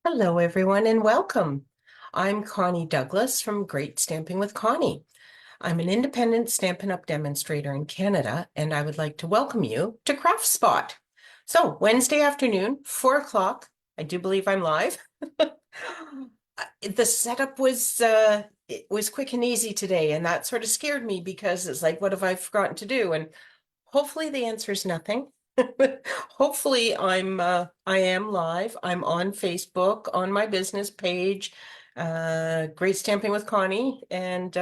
Hello, everyone, and welcome. I'm Connie Douglas from Great Stamping with Connie. I'm an independent Stampin' Up! Demonstrator in Canada, and I would like to welcome you to Craft Spot. So, Wednesday afternoon, 4 o'clock, I do believe I'm live. The setup was quick and easy today, and that sort of scared me because it's like, what have I forgotten to do? And hopefully the answer is nothing. Hopefully I am live. I'm on Facebook on my business page, Great Stamping with Connie, and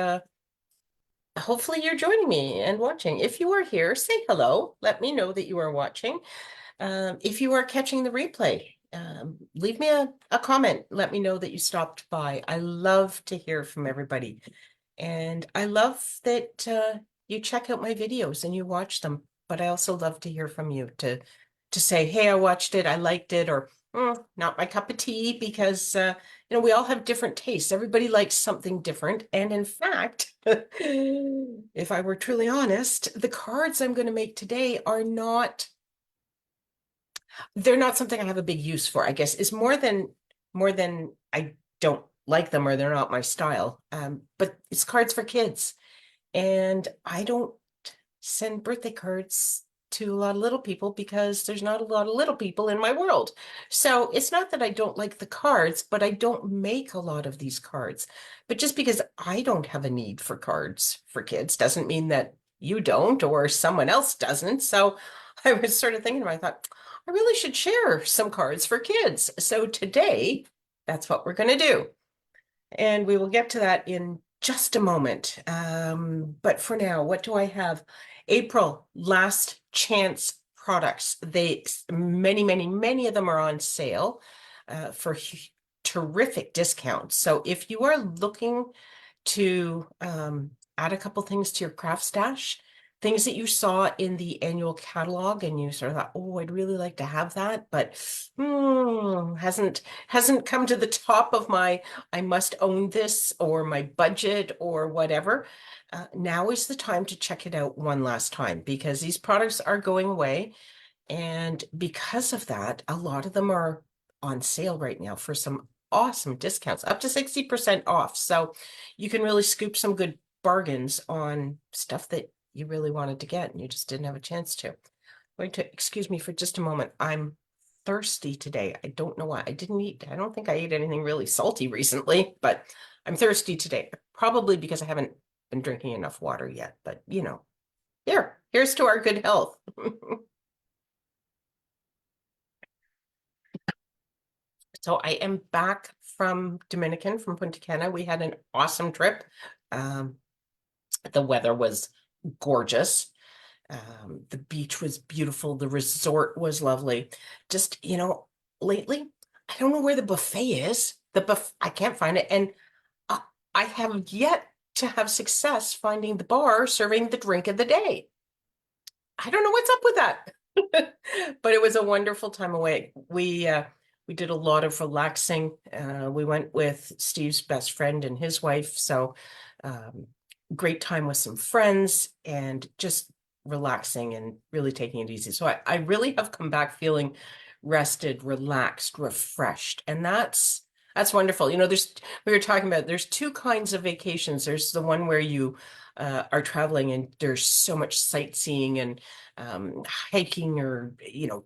hopefully you're joining me and watching. If you are here, say hello. Let me know that you are watching. If you are catching the replay, leave me a comment. Let me know that you stopped by. I love to hear from everybody. And I love that you check out my videos and you watch them. But I also love to hear from you to say, hey, I watched it, I liked it, or not my cup of tea, because we all have different tastes. Everybody likes something different. And in fact, if I were truly honest, the cards I'm going to make today are not, they're not something I have a big use for, I guess. It's more than I don't like them or they're not my style. But it's cards for kids. And I don't send birthday cards to a lot of little people because there's not a lot of little people in my world. So it's not that I don't like the cards, but I don't make a lot of these cards. But just because I don't have a need for cards for kids doesn't mean that you don't or someone else doesn't. So I was sort of thinking about, I thought, I really should share some cards for kids. So today, that's what we're going to do. And we will get to that in just a moment. But for now, what do I have? April last chance products. Many of them are on sale for terrific discounts. So if you are looking to add a couple things to your craft stash, things that you saw in the annual catalog and you sort of thought, oh, I'd really like to have that, but hasn't come to the top of my I must own this or my budget or whatever. Now is the time to check it out one last time because these products are going away. And because of that, a lot of them are on sale right now for some awesome discounts, up to 60% off. So you can really scoop some good bargains on stuff that you really wanted to get and you just didn't have a chance to. Going to excuse me for just a moment. I'm thirsty today. I don't know why. I don't think I ate anything really salty recently, but I'm thirsty today. Probably because I haven't been drinking enough water yet, but here's to our good health. So I am back from Dominican, from Punta Cana. We had an awesome trip. Um, the weather was gorgeous. The beach was beautiful. The resort was lovely. Just, lately, I don't know where the buffet is. I can't find it. And I, I have yet to have success finding the bar serving the drink of the day. I don't know what's up with that. But it was a wonderful time away. We did a lot of relaxing. We went with Steve's best friend and his wife, so um, great time with some friends and just relaxing and really taking it easy. So I really have come back feeling rested, relaxed, refreshed, and that's wonderful. We were talking about there's two kinds of vacations. There's the one where you are traveling and there's so much sightseeing and hiking or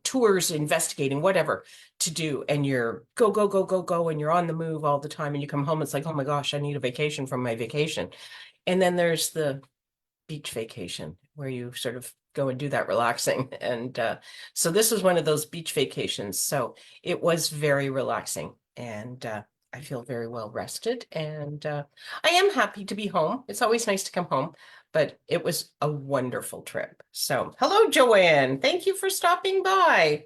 tours, investigating, whatever to do, and you're go go go go go, and you're on the move all the time, and you come home, it's like, oh my gosh, I need a vacation from my vacation. And then there's the beach vacation where you sort of go and do that relaxing. And so this was one of those beach vacations. So it was very relaxing and I feel very well rested. And I am happy to be home. It's always nice to come home, but it was a wonderful trip. So hello, Joanne. Thank you for stopping by.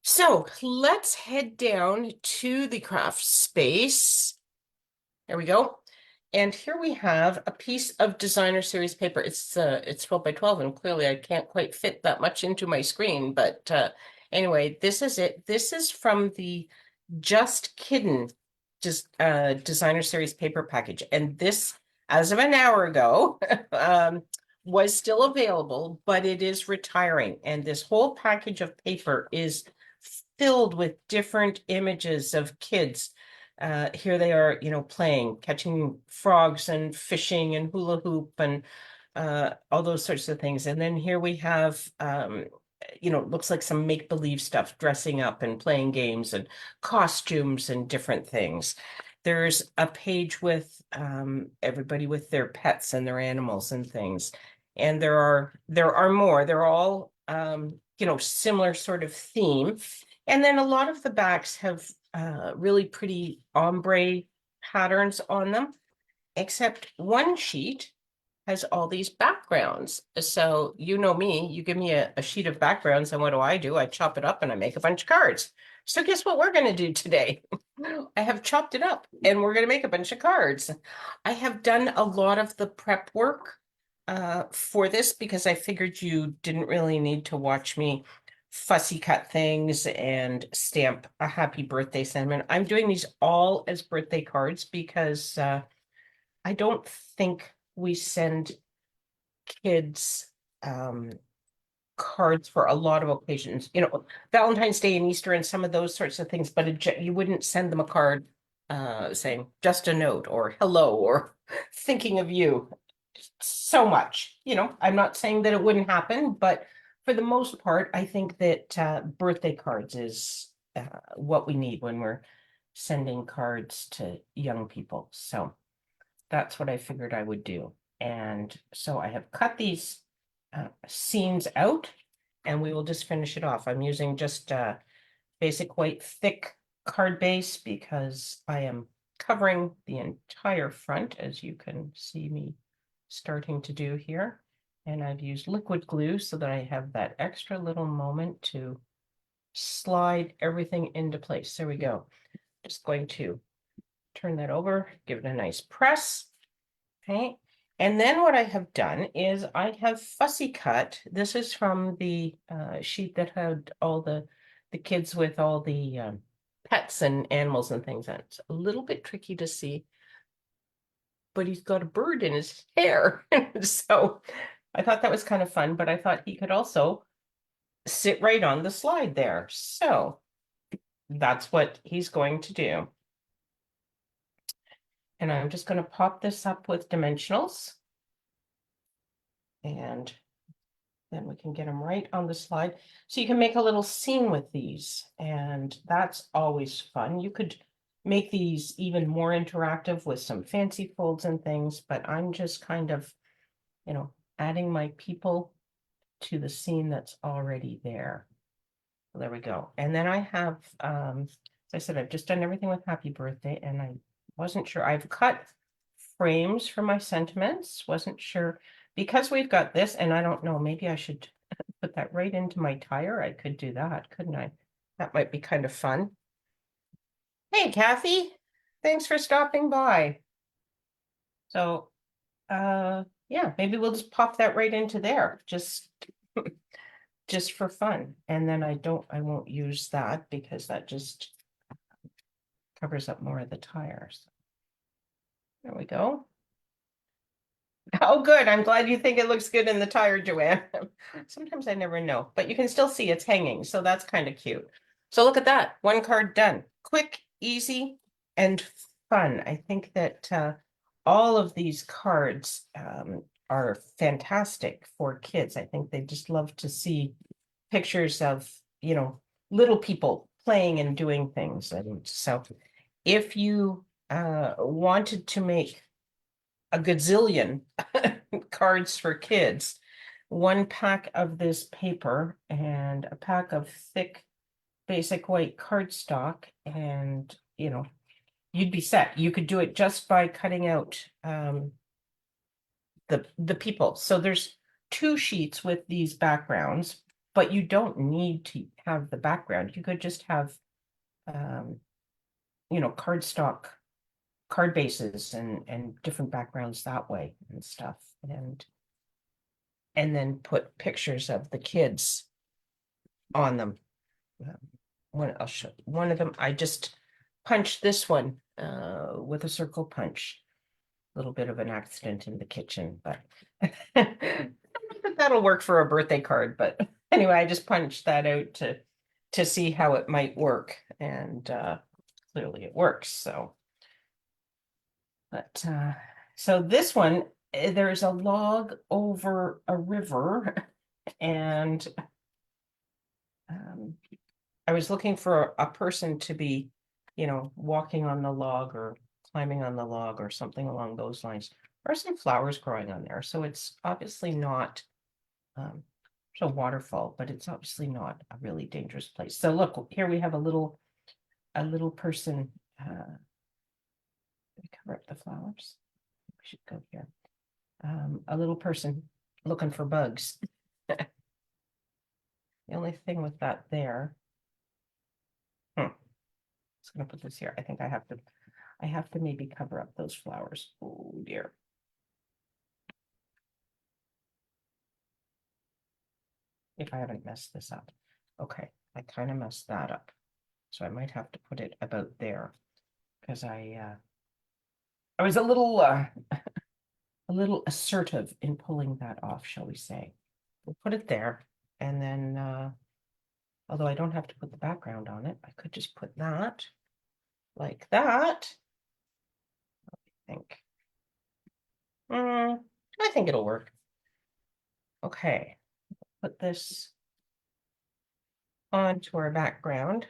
So let's head down to the craft space. There we go. And here we have a piece of designer series paper. It's 12 by 12, and clearly I can't quite fit that much into my screen. But anyway, this is it. This is from the Just Kiddin' designer series paper package. And this, as of an hour ago, was still available, but it is retiring. And this whole package of paper is filled with different images of kids. Here they are, playing, catching frogs and fishing and hula hoop and all those sorts of things. And then here we have, looks like some make-believe stuff, dressing up and playing games and costumes and different things. There's a page with everybody with their pets and their animals and things. And there are more. They're all similar sort of theme. And then a lot of the backs have really pretty ombre patterns on them, except one sheet has all these backgrounds. So you know me, you give me a sheet of backgrounds, and what do? I chop it up and I make a bunch of cards. So guess what we're going to do today? I have chopped it up and we're going to make a bunch of cards. I have done a lot of the prep work for this because I figured you didn't really need to watch me fussy cut things and stamp a happy birthday sentiment. I'm doing these all as birthday cards because I don't think we send kids cards for a lot of occasions, Valentine's Day and Easter and some of those sorts of things, but you wouldn't send them a card saying just a note or hello or thinking of you so much. I'm not saying that it wouldn't happen, but for the most part, I think that birthday cards is what we need when we're sending cards to young people. So that's what I figured I would do. And so I have cut these scenes out and we will just finish it off. I'm using just basic white thick card base because I am covering the entire front, as you can see me starting to do here. And I've used liquid glue so that I have that extra little moment to slide everything into place. There we go. Just going to turn that over, give it a nice press. Okay. And then what I have done is I have fussy cut. This is from the sheet that had all the kids with all the pets and animals and things. And it's a little bit tricky to see, but he's got a bird in his hair. So I thought that was kind of fun, but I thought he could also sit right on the slide there. So that's what he's going to do. And I'm just going to pop this up with dimensionals. And then we can get them right on the slide. So you can make a little scene with these, and that's always fun. You could make these even more interactive with some fancy folds and things, but I'm just kind of, adding my people to the scene that's already there. There we go. And then I have, as I said, I've just done everything with happy birthday, and I wasn't sure. I've cut frames for my sentiments, wasn't sure. Because we've got this, and I don't know, maybe I should put that right into my tire. I could do that, couldn't I? That might be kind of fun. Hey, Kathy, thanks for stopping by. So, yeah, maybe we'll just pop that right into there, just for fun. And then I won't use that because that just covers up more of the tires. There we go. Oh, good. I'm glad you think it looks good in the tire, Joanne. Sometimes I never know, but you can still see it's hanging, so that's kind of cute. So look at that. One card done. Quick, easy, and fun. I think that all of these cards are fantastic for kids. I think they just love to see pictures of, little people playing and doing things. And so if you wanted to make a gazillion cards for kids, one pack of this paper and a pack of thick basic white cardstock, and you'd be set. You could do it just by cutting out the people. So there's 2 sheets with these backgrounds, but you don't need to have the background. You could just have cardstock card bases and different backgrounds that way and stuff, and then put pictures of the kids on them. I'll show one of them. I just punched this one with a circle punch. A little bit of an accident in the kitchen, but that'll work for a birthday card. But anyway, I just punched that out to to see how it might work, and clearly it works, so. But so this one, there's a log over a river, and I was looking for a person to be, walking on the log or climbing on the log or something along those lines. There are some flowers growing on there, so it's obviously not it's a waterfall, but it's obviously not a really dangerous place. So look, here we have a little person. Let me cover up the flowers. We should go here. A little person looking for bugs. The only thing with that there. I'm just gonna put this here. I think I have to maybe cover up those flowers. Oh dear. If I haven't messed this up. Okay, I kind of messed that up. So I might have to put it about there because I was a little assertive in pulling that off, shall we say. We'll put it there, and then although I don't have to put the background on it, I could just put that like that. I think. I think it'll work. Okay, put this onto our background.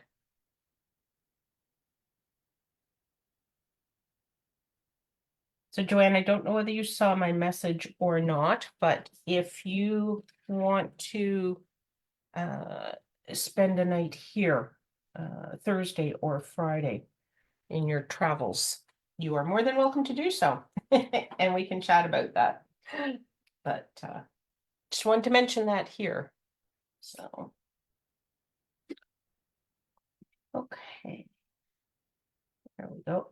So Joanne, I don't know whether you saw my message or not, but if you want to spend a night here Thursday or Friday in your travels, you are more than welcome to do so. And we can chat about that. But just wanted to mention that here. So, okay. There we go.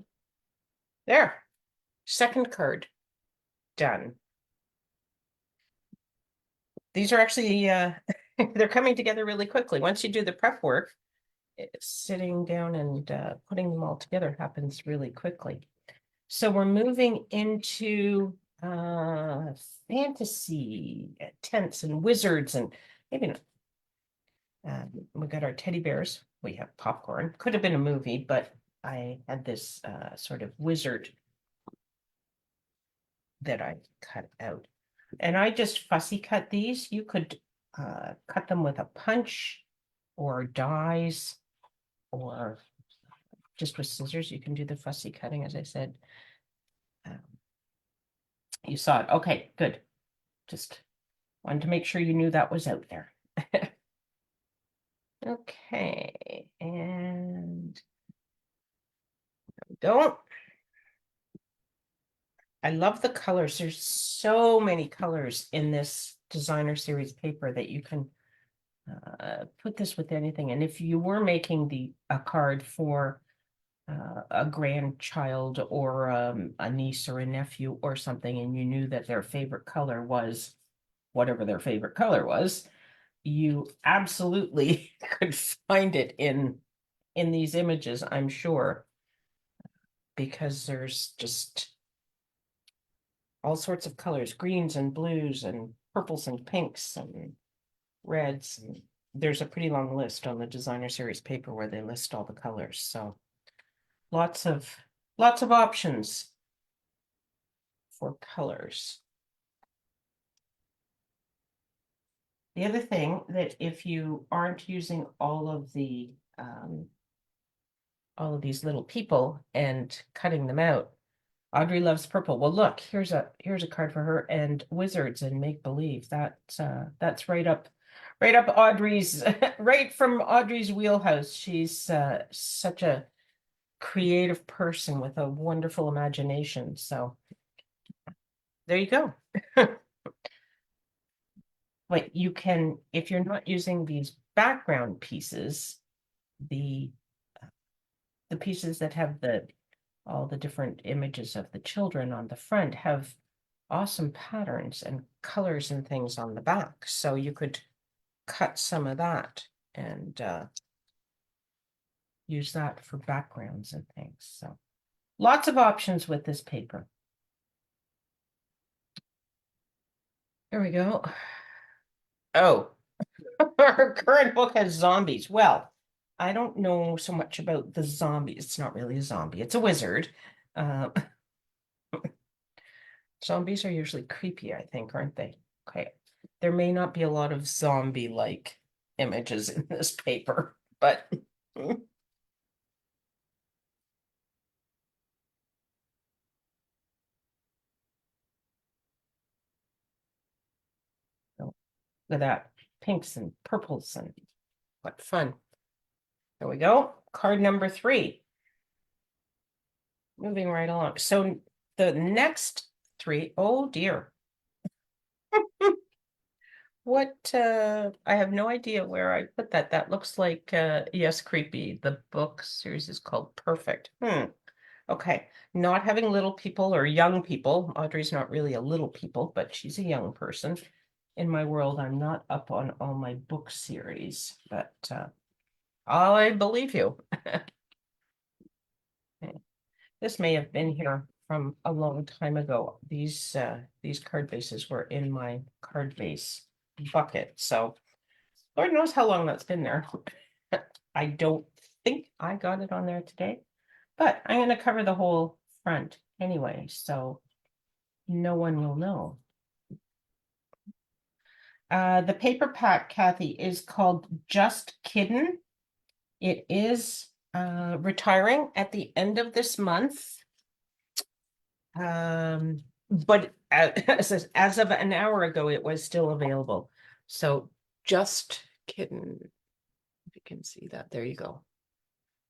There. Second card. Done. These are actually, they're coming together really quickly. Once you do the prep work, sitting down and putting them all together happens really quickly. So we're moving into fantasy tents and wizards, and maybe we got our teddy bears. We have popcorn. Could have been a movie, but I had this sort of wizard that I cut out. And I just fussy cut these. You could cut them with a punch or dies or just with scissors. You can do the fussy cutting, as I said. You saw it. Okay, good. Just wanted to make sure you knew that was out there. Okay, and there we go. I love the colors. There's so many colors in this designer series paper that you can put this with anything. And if you were making a card for a grandchild or a niece or a nephew or something, and you knew that their favorite color was whatever their favorite color was, you absolutely could find it in these images, I'm sure, because there's just all sorts of colors, greens and blues and purples and pinks and reds. And there's a pretty long list on the designer series paper where they list all the colors. So lots of options for colors. The other thing that if you aren't using all of these little people and cutting them out, Audrey loves purple. Well, look, here's a card for her, and wizards and make believe. That's right up Audrey's right from Audrey's wheelhouse. She's such a creative person with a wonderful imagination. So there you go. But you can, if you're not using these background pieces, the pieces that have all the different images of the children on the front have awesome patterns and colors and things on the back. So you could cut some of that and use that for backgrounds and things. So lots of options with this paper. There we go. Oh, our current book has zombies. Well, I don't know so much about the zombie. It's not really a zombie, it's a wizard. Uh, zombies are usually creepy, I think, aren't they? Okay. There may not be a lot of zombie-like images in this paper, but look at that. Pinks and purples and what fun. There we go. Card number 3. Moving right along. So the next 3, oh dear. What I have no idea where I put that. That looks like yes, creepy. The book series is called Perfect. Okay. Not having little people or young people. Audrey's not really a little people, but she's a young person. In my world, I'm not up on all my book series, but I believe you. This may have been here from a long time ago. These card bases were in my card base bucket, so Lord knows how long that's been there. I don't think I got it on there today, but I'm going to cover the whole front anyway, so no one will know. The paper pack, Kathy, is called Just Kiddin'. It is retiring at the end of this month. But as of an hour ago, it was still available. So Just Kiddin'. If you can see that, there you go.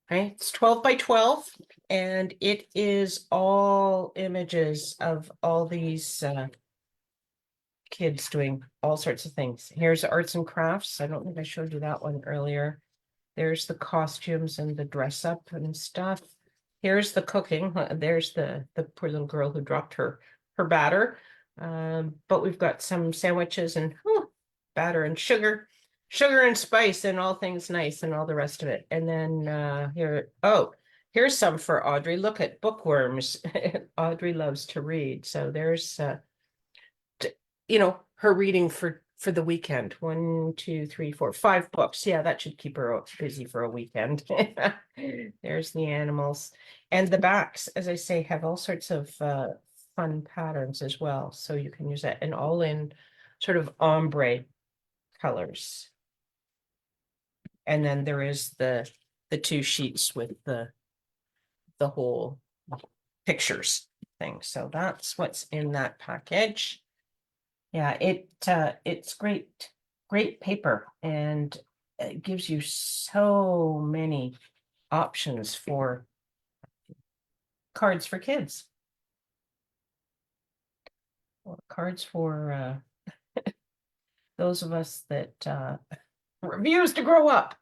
Right, it's 12 by 12, and it is all images of all these kids doing all sorts of things. Here's arts and crafts. I don't think I showed you that one earlier. There's the costumes and the dress up and stuff. Here's the cooking. There's the poor little girl who dropped her batter. But we've got some sandwiches and batter and sugar and spice and all things nice and all the rest of it. And then here's some for Audrey. Look at bookworms. Audrey loves to read. So there's her reading for the weekend. 1, 2, 3, 4, 5 books. Yeah, that should keep her busy for a weekend. There's the animals. And the backs, as I say, have all sorts of fun patterns as well. So you can use that, and all in sort of ombre colors. And then there is the 2 sheets with the whole pictures thing. So that's what's in that package. Yeah, it's great paper, and it gives you so many options for cards for kids. Or cards for those of us that refuse to grow up.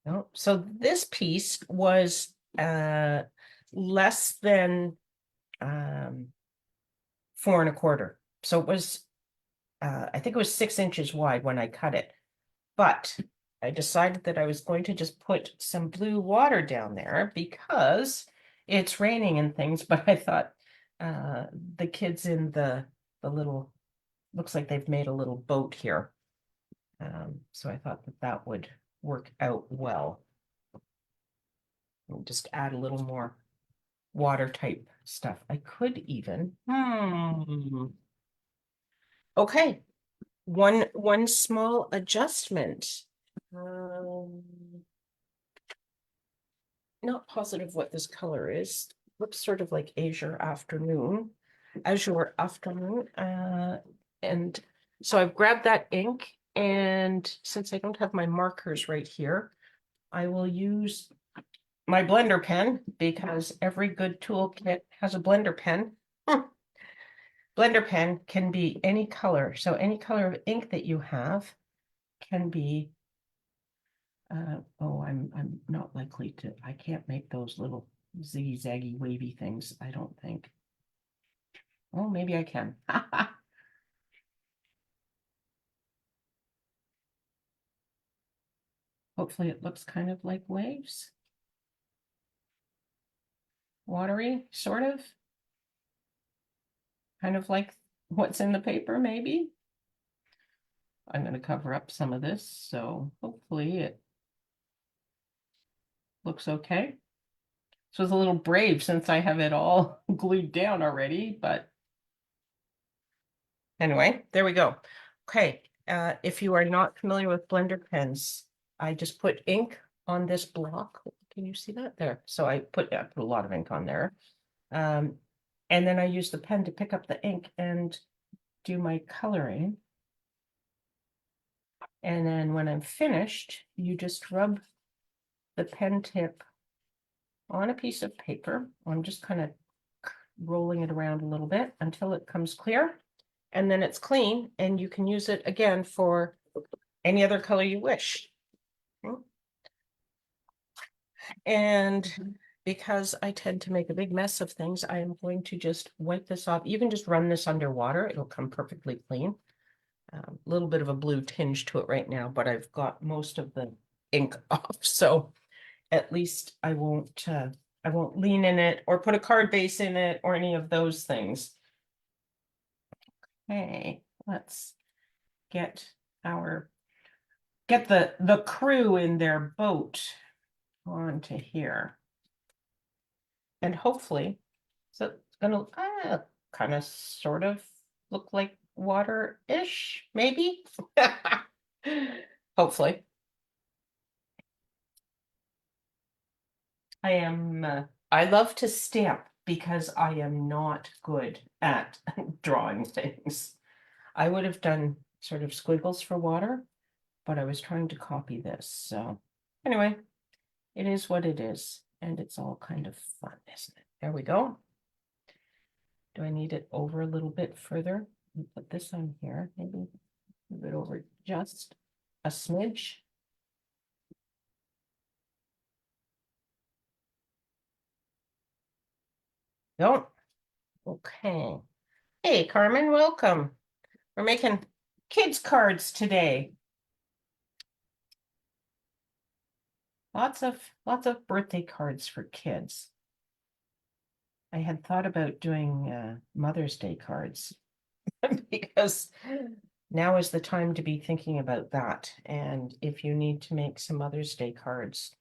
No, so this piece was less than 4 1/4. So it was I think it was 6 inches wide when I cut it, but I decided that I was going to just put some blue water down there because it's raining and things, but I thought the kids in the little, looks like they've made a little boat here. So I thought that would work out well. We'll just add a little more water type stuff. I could even, okay, one small adjustment. Not positive what this color is. Looks sort of like Azure Afternoon. And so I've grabbed that ink, and since I don't have my markers right here, I will use my blender pen, because every good toolkit has a blender pen. Blender pen can be any color, so any color of ink that you have can be I'm not likely to, I can't make those little ziggy-zaggy wavy things, I don't think. Oh, maybe I can. Hopefully it looks kind of like waves. Watery, sort of. Kind of like what's in the paper, maybe. I'm going to cover up some of this, so hopefully it looks okay. So it's a little brave since I have it all glued down already, but anyway, there we go. Okay, if you are not familiar with Blender pens, I just put ink on this block. Can you see that there? So I put a lot of ink on there. And then I use the pen to pick up the ink and do my coloring. And then when I'm finished, you just rub the pen tip on a piece of paper. I'm just kind of rolling it around a little bit until it comes clear. And then it's clean and you can use it again for any other color you wish. And because I tend to make a big mess of things, I am going to just wipe this off. You can just run this under water. It'll come perfectly clean. A little bit of a blue tinge to it right now, but I've got most of the ink off. So at least I won't lean in it or put a card base in it or any of those things. Okay, let's get the crew in their boat onto here. And hopefully, so it's gonna kind of sort of look like water-ish, maybe. Hopefully. I love to stamp because I am not good at drawing things. I would have done sort of squiggles for water, but I was trying to copy this. So anyway, it is what it is. And it's all kind of fun, isn't it? There we go. Do I need it over a little bit further? Put this on here, maybe move it over just a smidge. Don't. Okay. Hey, Carmen, welcome. We're making kids cards today. Lots of birthday cards for kids. I had thought about doing Mother's Day cards because now is the time to be thinking about that. And if you need to make some Mother's Day cards,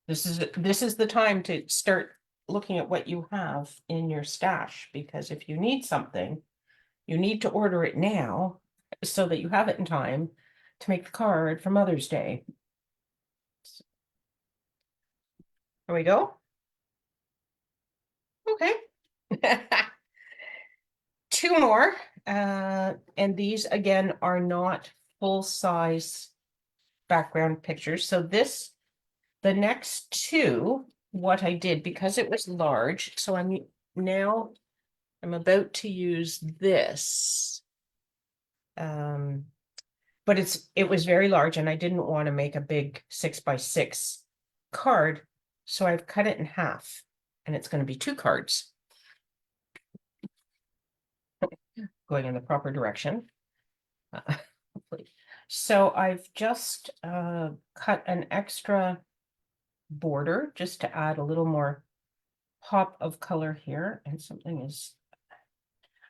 this is the time to start looking at what you have in your stash, because if you need something, you need to order it now so that you have it in time to make the card for Mother's Day. There we go. Okay. Two more, and these again are not full-size background pictures. So the next two, what I did, because it was large, so I'm about to use this. But it was very large and I didn't want to make a big 6x6 card. So I've cut it in half and it's going to be two cards going in the proper direction. So I've just cut an extra border just to add a little more pop of color here. And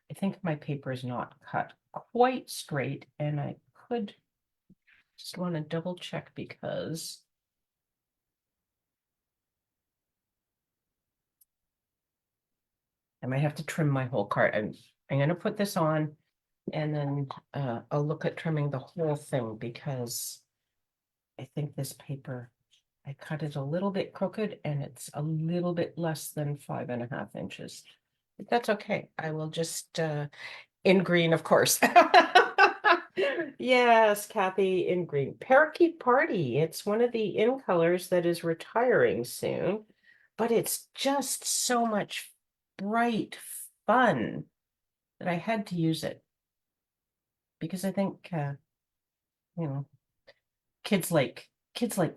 I think my paper is not cut quite straight, and I could just want to double check because I might have to trim my whole card. I'm going to put this on and then I'll look at trimming the whole thing because I think this paper, I cut it a little bit crooked and it's a little bit less than 5.5 inches. But that's okay. I will just in green, of course. Yes, Kathy, in green. Parakeet Party. It's one of the in colors that is retiring soon, but it's just so much bright fun that I had to use it because I think kids like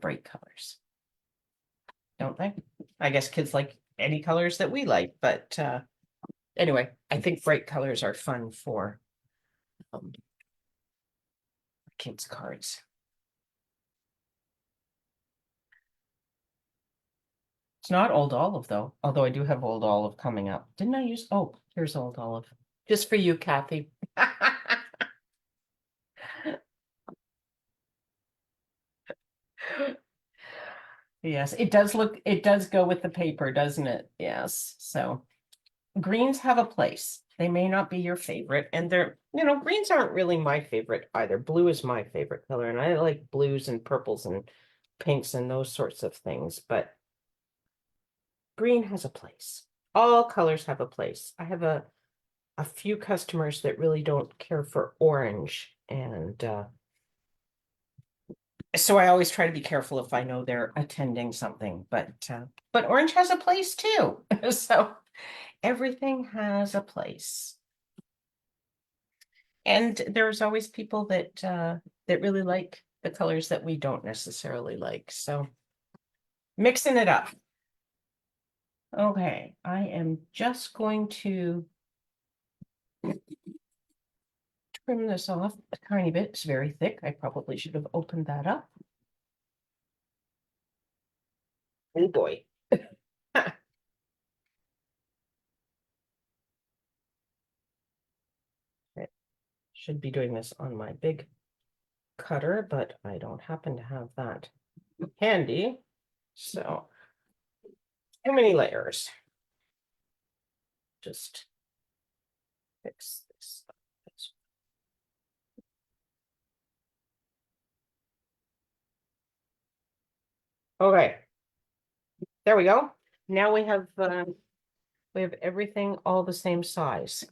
bright colors, don't they? I guess kids like any colors that we like, but anyway, I think bright colors are fun for kids' cards. It's not Old Olive though, although I do have Old Olive coming up. Didn't I use? Oh, here's Old Olive. Just for you, Kathy. Yes, it does look, it does go with the paper, doesn't it? Yes, so greens have a place. They may not be your favorite, and they're, greens aren't really my favorite either. Blue is my favorite color, and I like blues and purples and pinks and those sorts of things, but green has a place. All colors have a place. I have a few customers that really don't care for orange, and so I always try to be careful if I know they're attending something, but orange has a place too. So everything has a place. And there's always people that really like the colors that we don't necessarily like. So mixing it up. Okay, I am just going to trim this off a tiny bit. It's very thick. I probably should have opened that up. Oh boy. Should be doing this on my big cutter, but I don't happen to have that handy. So too many layers. Just fix this. Okay, there we go. Now we have everything all the same size.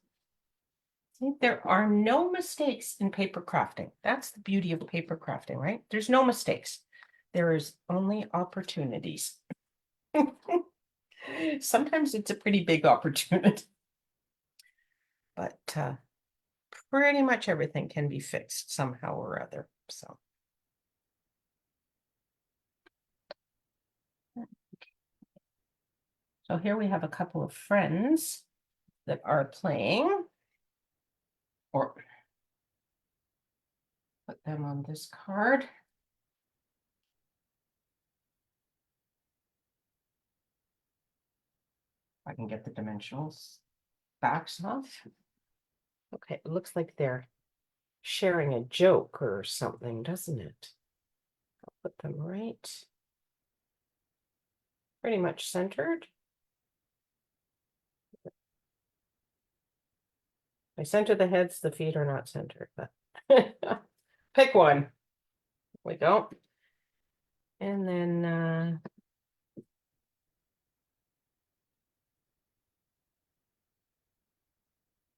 See, there are no mistakes in paper crafting. That's the beauty of paper crafting, right? There's no mistakes. There is only opportunities. Sometimes it's a pretty big opportunity, but pretty much everything can be fixed somehow or other. So here we have a couple of friends that are playing, or put them on this card. I can get the dimensionals backs off. Okay, it looks like they're sharing a joke or something, doesn't it? I'll put them right pretty much centered. I center the heads, the feet are not centered, but pick one. There we go. And then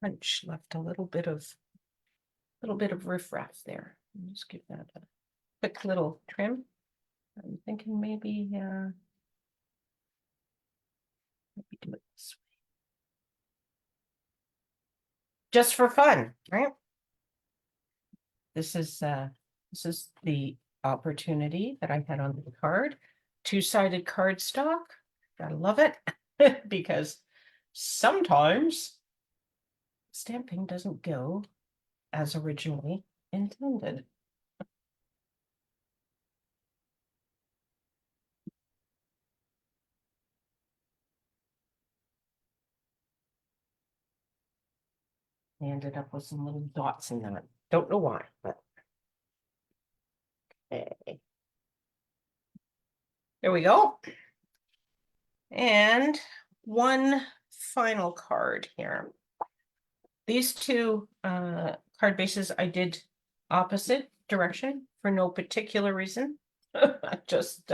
Punch left a little bit of riffraff there. Just give that a quick little trim. I'm thinking maybe do it this way. Just for fun, right? This is the opportunity that I had on the card. Two-sided cardstock. Gotta love it because sometimes stamping doesn't go as originally intended. I ended up with some little dots in that. Don't know why, but okay. There we go. And one final card here. These two card bases I did opposite direction for no particular reason. I just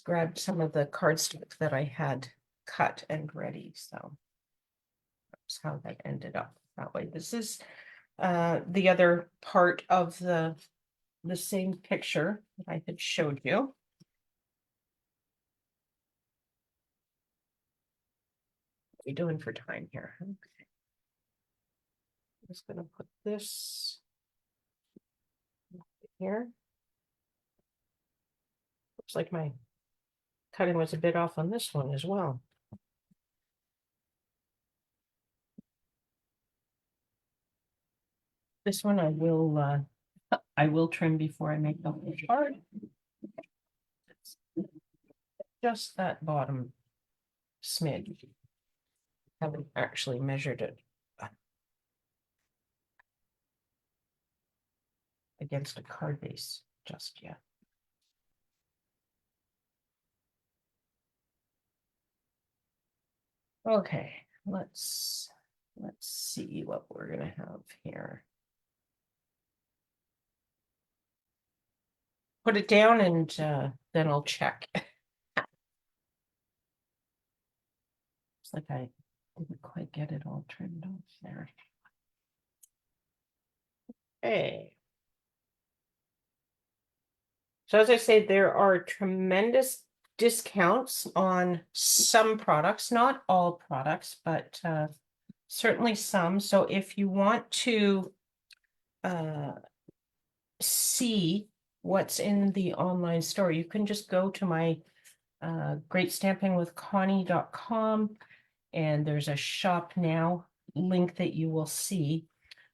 grabbed some of the cardstock that I had cut and ready, so that's how that ended up that way. This is the other part of the same picture that I had showed you. What are we doing for time here? Okay. I'm just gonna put this here. Looks like my cutting was a bit off on this one as well. This one I will trim before I make the whole chart. Just that bottom smidge. Haven't actually measured it against a card base just yet. Okay, let's see what we're gonna have here. Put it down and then I'll check. It's like I didn't quite get it all trimmed off there. Hey. So as I say, there are tremendous discounts on some products, not all products, but certainly some. So if you want to see what's in the online store, you can just go to my greatstampingwithconnie.com, and there's a shop now link that you will see.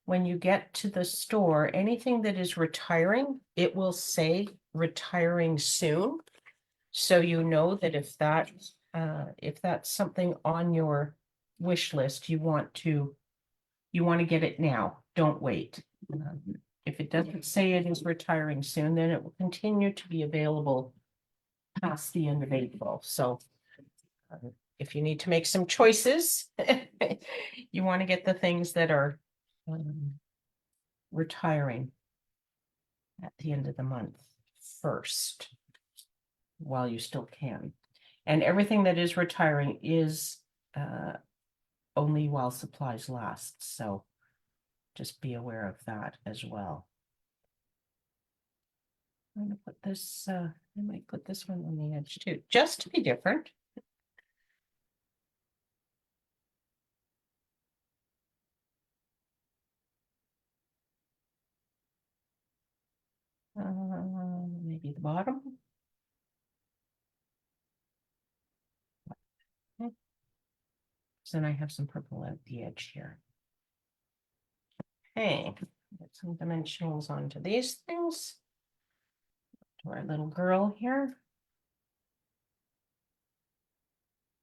When you get to the store, anything that is retiring, it will say retiring soon. So you know that if that's something on your wish list, you want to get it now. Don't wait. If it doesn't say it is retiring soon, then it will continue to be available past the end of April. So if you need to make some choices, you want to get the things that are retiring at the end of the month first, while you still can. And everything that is retiring is only while supplies last. So just be aware of that as well. I'm gonna put this, I might put this one on the edge too, just to be different. Maybe the bottom. So then I have some purple at the edge here. Okay, get some dimensionals onto these things. To our little girl here.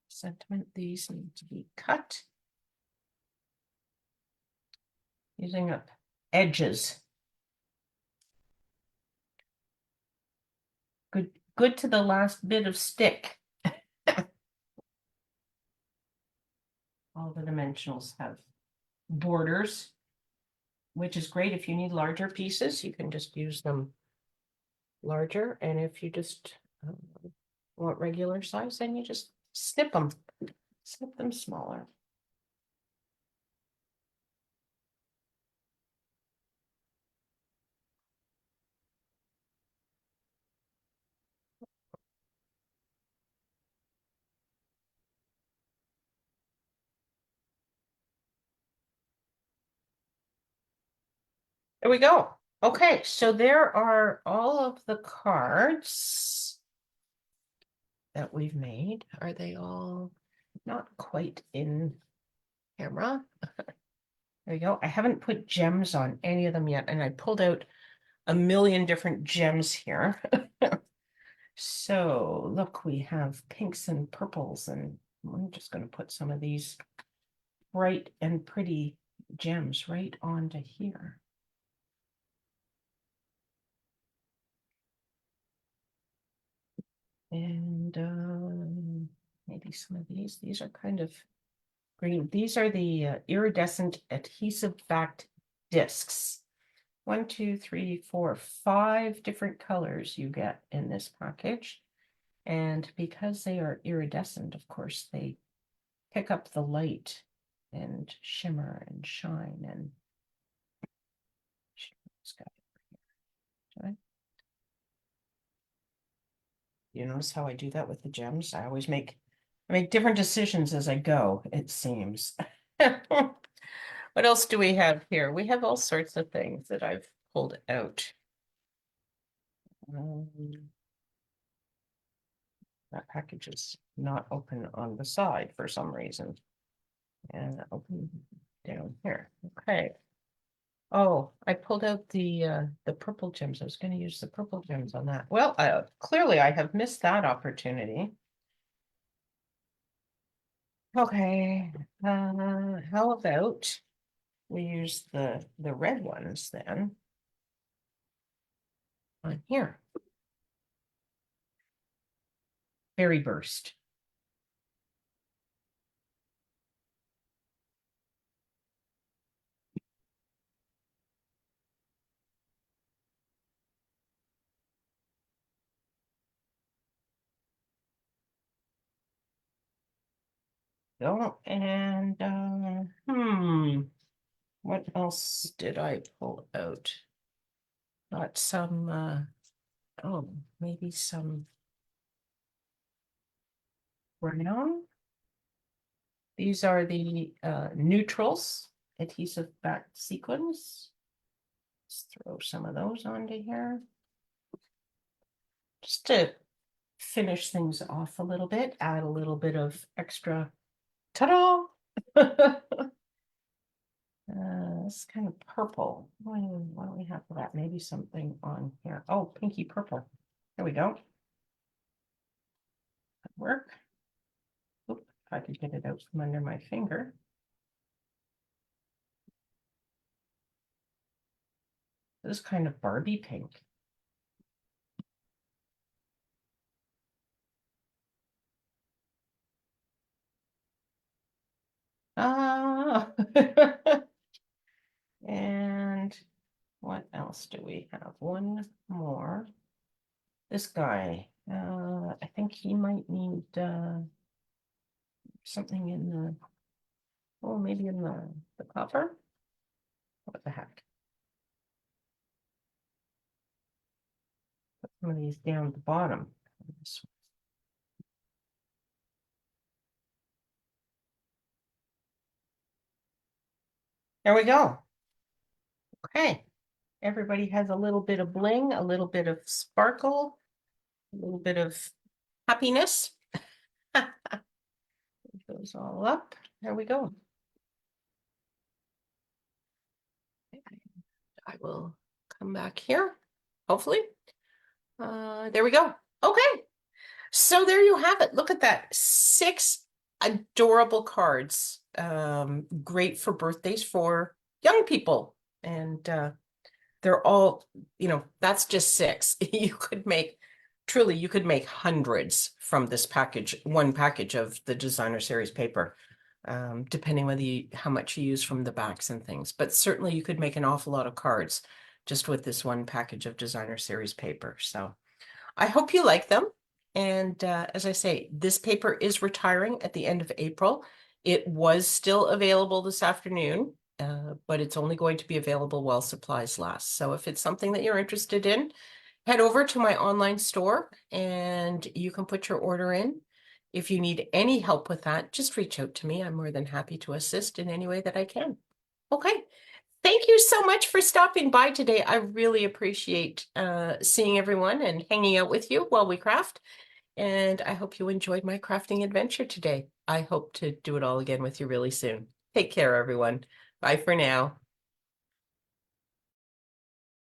Sentiment, these need to be cut. Using up edges. Good to the last bit of stick. All the dimensionals have borders, which is great. If you need larger pieces, you can just use them larger. And if you just want regular size, then you just snip them smaller. There we go. Okay, so there are all of the cards that we've made. Are they all not quite in camera? There you go. I haven't put gems on any of them yet, and I pulled out a million different gems here. So look, we have pinks and purples, and I'm just going to put some of these bright and pretty gems right onto here. And maybe some of these are kind of green. These are the iridescent adhesive backed discs. 1, 2, 3, 4, 5 different colors you get in this package. And because they are iridescent, of course, they pick up the light and shimmer and shine. And you notice how I do that with the gems? I always make different decisions as I go, it seems. What else do we have here? We have all sorts of things that I've pulled out. That package is not open on the side for some reason. And open down here. Okay. Oh, I pulled out the purple gems. I was going to use the purple gems on that. Well, clearly I have missed that opportunity. Okay. How about we use the red ones then on here. Berry burst. Go. And what else did I pull out? Got some oh, maybe some brown. These are the neutrals, adhesive back sequins. Let's throw some of those onto here. Just to finish things off a little bit, add a little bit of extra ta-da! It's kind of purple. Why don't we have that? Maybe something on here. Oh, pinky purple. There we go. That work. Oop, if I could get it out from under my finger. This is kind of Barbie pink. Ah, and what else do we have? One more. This guy, I think he might need something in the, oh, maybe in the copper. What the heck? Put some of these down at the bottom. There we go. Okay. Everybody has a little bit of bling, a little bit of sparkle, a little bit of happiness. It goes all up. There we go. I will come back here, hopefully. There we go. Okay. So there you have it. Look at that. 6 adorable cards. Great for birthdays for young people. And they're all, that's just 6. You could make, truly, you could make hundreds from this package, one package of the designer series paper, depending whether how much you use from the backs and things. But certainly you could make an awful lot of cards just with this one package of designer series paper. So I hope you like them. And as I say, this paper is retiring at the end of April. It was still available this afternoon, but it's only going to be available while supplies last. So if it's something that you're interested in, head over to my online store and you can put your order in. If you need any help with that, just reach out to me. I'm more than happy to assist in any way that I can. Okay. Thank you so much for stopping by today. I really appreciate seeing everyone and hanging out with you while we craft. And I hope you enjoyed my crafting adventure today. I hope to do it all again with you really soon. Take care, everyone. Bye for now.